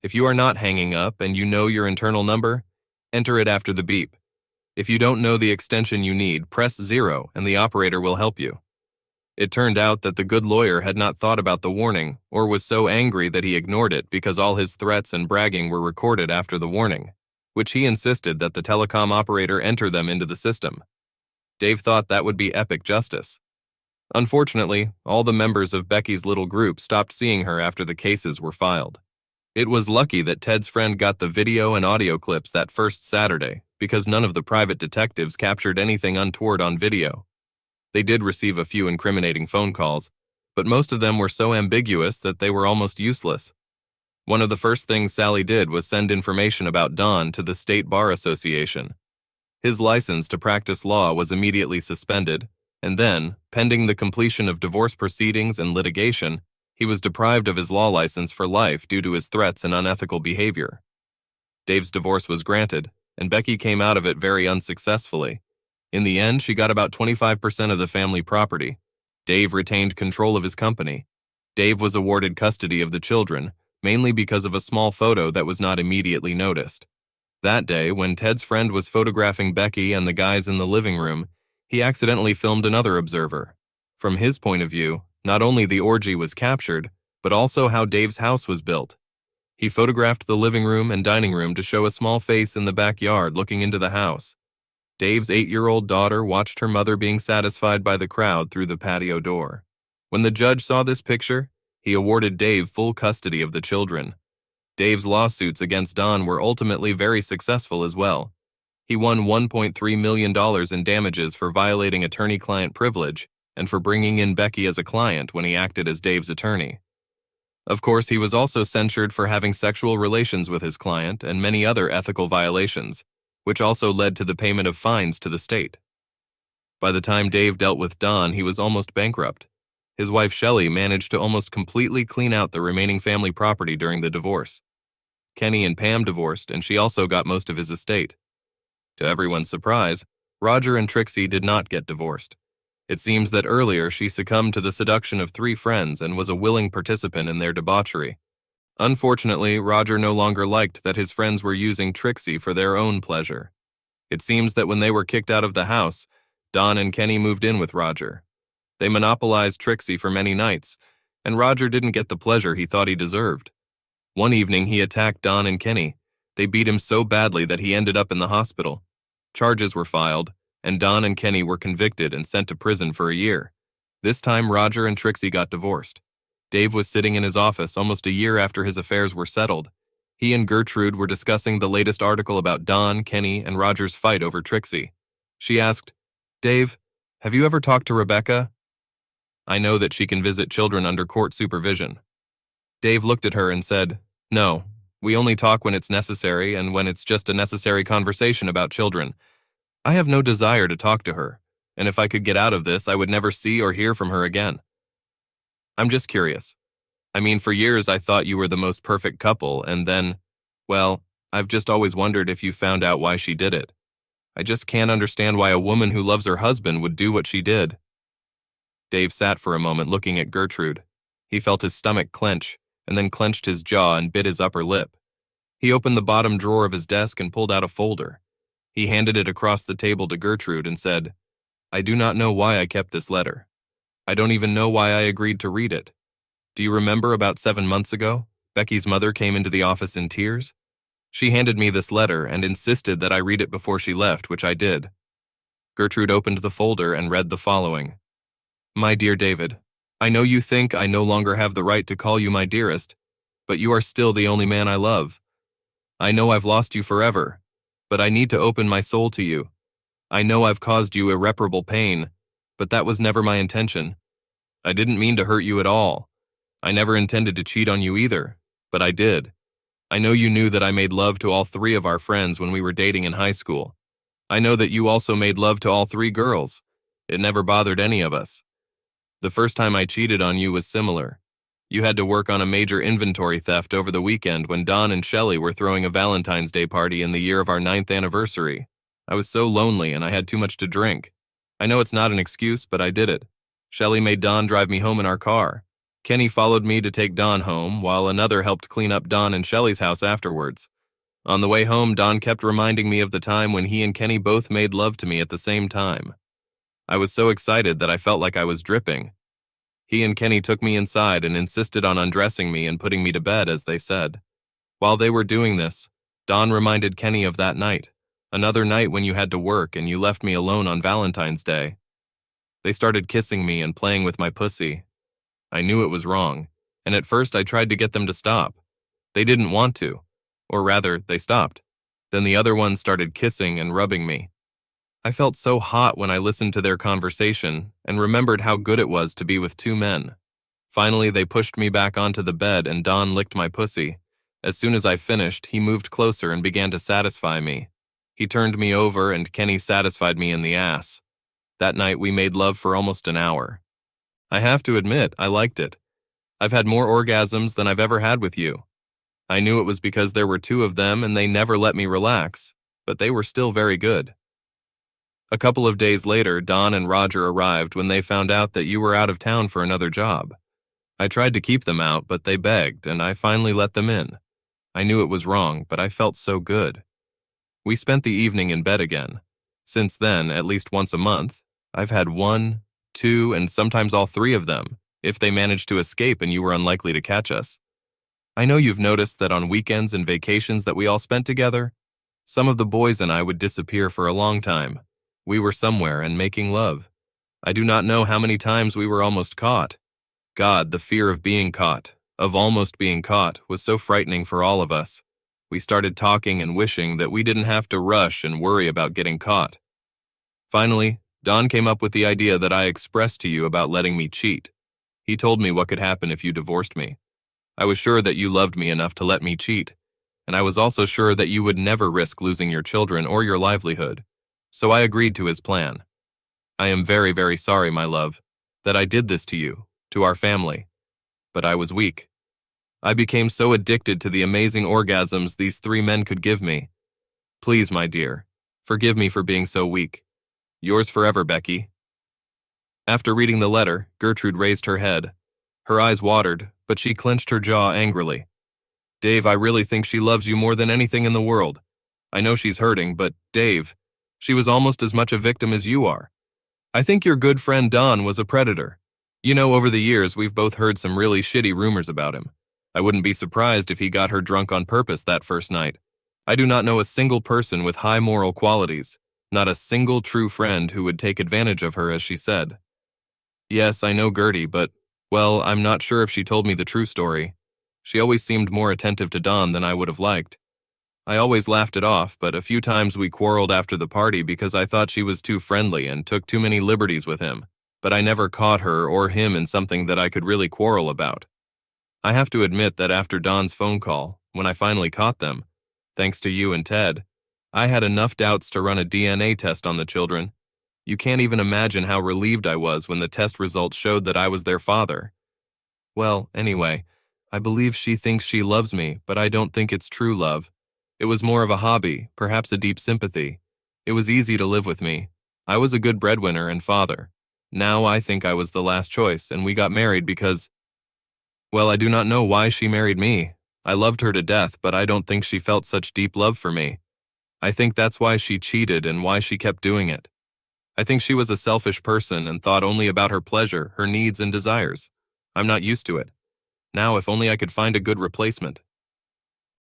If you are not hanging up and you know your internal number, enter it after the beep. If you don't know the extension you need, press 0 and the operator will help you." It turned out that the good lawyer had not thought about the warning or was so angry that he ignored it because all his threats and bragging were recorded after the warning, which he insisted that the telecom operator enter them into the system. Dave thought that would be epic justice. Unfortunately, all the members of Becky's little group stopped seeing her after the cases were filed. It was lucky that Ted's friend got the video and audio clips that first Saturday because none of the private detectives captured anything untoward on video. They did receive a few incriminating phone calls, but most of them were so ambiguous that they were almost useless. One of the first things Sally did was send information about Don to the State Bar Association. His license to practice law was immediately suspended, and then, pending the completion of divorce proceedings and litigation, he was deprived of his law license for life due to his threats and unethical behavior. Dave's divorce was granted, and Becky came out of it very unsuccessfully. In the end, she got about 25% of the family property. Dave retained control of his company. Dave was awarded custody of the children, mainly because of a small photo that was not immediately noticed. That day, when Ted's friend was photographing Becky and the guys in the living room, he accidentally filmed another observer. From his point of view, not only the orgy was captured, but also how Dave's house was built. He photographed the living room and dining room to show a small face in the backyard looking into the house. Dave's 8-year-old daughter watched her mother being satisfied by the crowd through the patio door. When the judge saw this picture, he awarded Dave full custody of the children. Dave's lawsuits against Don were ultimately very successful as well. He won $1.3 million in damages for violating attorney-client privilege and for bringing in Becky as a client when he acted as Dave's attorney. Of course, he was also censured for having sexual relations with his client and many other ethical violations, which also led to the payment of fines to the state. By the time Dave dealt with Don, he was almost bankrupt. His wife Shelley managed to almost completely clean out the remaining family property during the divorce. Kenny and Pam divorced, and she also got most of his estate. To everyone's surprise, Roger and Trixie did not get divorced. It seems that earlier she succumbed to the seduction of 3 friends and was a willing participant in their debauchery. Unfortunately, Roger no longer liked that his friends were using Trixie for their own pleasure. It seems that when they were kicked out of the house, Don and Kenny moved in with Roger. They monopolized Trixie for many nights, and Roger didn't get the pleasure he thought he deserved. One evening, he attacked Don and Kenny. They beat him so badly that he ended up in the hospital. Charges were filed, and Don and Kenny were convicted and sent to prison for a year. This time, Roger and Trixie got divorced. Dave was sitting in his office almost a year after his affairs were settled. He and Gertrude were discussing the latest article about Don, Kenny, and Roger's fight over Trixie. She asked, "Dave, have you ever talked to Rebecca? I know that she can visit children under court supervision." Dave looked at her and said, "No, we only talk when it's necessary and when it's just a necessary conversation about children. I have no desire to talk to her, and if I could get out of this, I would never see or hear from her again. I'm just curious. I mean, for years I thought you were the most perfect couple, and then, well, I've just always wondered if you found out why she did it. I just can't understand why a woman who loves her husband would do what she did." Dave sat for a moment looking at Gertrude. He felt his stomach clench, and then clenched his jaw and bit his upper lip. He opened the bottom drawer of his desk and pulled out a folder. He handed it across the table to Gertrude and said, "I do not know why I kept this letter. I don't even know why I agreed to read it. Do you remember about 7 months ago, Becky's mother came into the office in tears? She handed me this letter and insisted that I read it before she left, which I did." Gertrude opened the folder and read the following. "My dear David, I know you think I no longer have the right to call you my dearest, but you are still the only man I love. I know I've lost you forever, but I need to open my soul to you. I know I've caused you irreparable pain, but that was never my intention. I didn't mean to hurt you at all. I never intended to cheat on you either, but I did. I know you knew that I made love to all 3 of our friends when we were dating in high school. I know that you also made love to all 3 girls. It never bothered any of us. The first time I cheated on you was similar. You had to work on a major inventory theft over the weekend when Don and Shelley were throwing a Valentine's Day party in the year of our 9th anniversary. I was so lonely and I had too much to drink. I know it's not an excuse, but I did it. Shelley made Don drive me home in our car. Kenny followed me to take Don home, while another helped clean up Don and Shelley's house afterwards. On the way home, Don kept reminding me of the time when he and Kenny both made love to me at the same time. I was so excited that I felt like I was dripping. He and Kenny took me inside and insisted on undressing me and putting me to bed, as they said. While they were doing this, Don reminded Kenny of that night, another night when you had to work and you left me alone on Valentine's Day. They started kissing me and playing with my pussy. I knew it was wrong, and at first I tried to get them to stop. They didn't want to, or rather, they stopped. Then the other ones started kissing and rubbing me. I felt so hot when I listened to their conversation and remembered how good it was to be with 2 men. Finally, they pushed me back onto the bed and Don licked my pussy. As soon as I finished, he moved closer and began to satisfy me. He turned me over and Kenny satisfied me in the ass. That night, we made love for almost an hour. I have to admit, I liked it. I've had more orgasms than I've ever had with you. I knew it was because there were two of them and they never let me relax, but they were still very good. A couple of days later, Don and Roger arrived when they found out that you were out of town for another job. I tried to keep them out, but they begged, and I finally let them in. I knew it was wrong, but I felt so good. We spent the evening in bed again. Since then, at least once a month, I've had one, two, and sometimes all three of them, if they managed to escape and you were unlikely to catch us. I know you've noticed that on weekends and vacations that we all spent together, some of the boys and I would disappear for a long time. We were somewhere and making love. I do not know how many times we were almost caught. God, the fear of being caught, of almost being caught, was so frightening for all of us. We started talking and wishing that we didn't have to rush and worry about getting caught. Finally, Don came up with the idea that I expressed to you about letting me cheat. He told me what could happen if you divorced me. I was sure that you loved me enough to let me cheat, and I was also sure that you would never risk losing your children or your livelihood, so I agreed to his plan. I am very, very sorry, my love, that I did this to you, to our family, but I was weak. I became so addicted to the amazing orgasms these three men could give me. Please, my dear, forgive me for being so weak. Yours forever, Becky. After reading the letter, Gertrude raised her head. Her eyes watered, but she clenched her jaw angrily. Dave, I really think she loves you more than anything in the world. I know she's hurting, but Dave, she was almost as much a victim as you are. I think your good friend Don was a predator. You know, over the years, we've both heard some really shitty rumors about him. I wouldn't be surprised if he got her drunk on purpose that first night. I do not know a single person with high moral qualities, not a single true friend who would take advantage of her as she said. Yes, I know Gertie, but, well, I'm not sure if she told me the true story. She always seemed more attentive to Don than I would have liked. I always laughed it off, but a few times we quarreled after the party because I thought she was too friendly and took too many liberties with him, but I never caught her or him in something that I could really quarrel about. I have to admit that after Don's phone call, when I finally caught them, thanks to you and Ted, I had enough doubts to run a DNA test on the children. You can't even imagine how relieved I was when the test results showed that I was their father. Well, anyway, I believe she thinks she loves me, but I don't think it's true love. It was more of a hobby, perhaps a deep sympathy. It was easy to live with me. I was a good breadwinner and father. Now I think I was the last choice, and we got married because, well, I do not know why she married me. I loved her to death, but I don't think she felt such deep love for me. I think that's why she cheated and why she kept doing it. I think she was a selfish person and thought only about her pleasure, her needs and desires. I'm not used to it. Now, if only I could find a good replacement.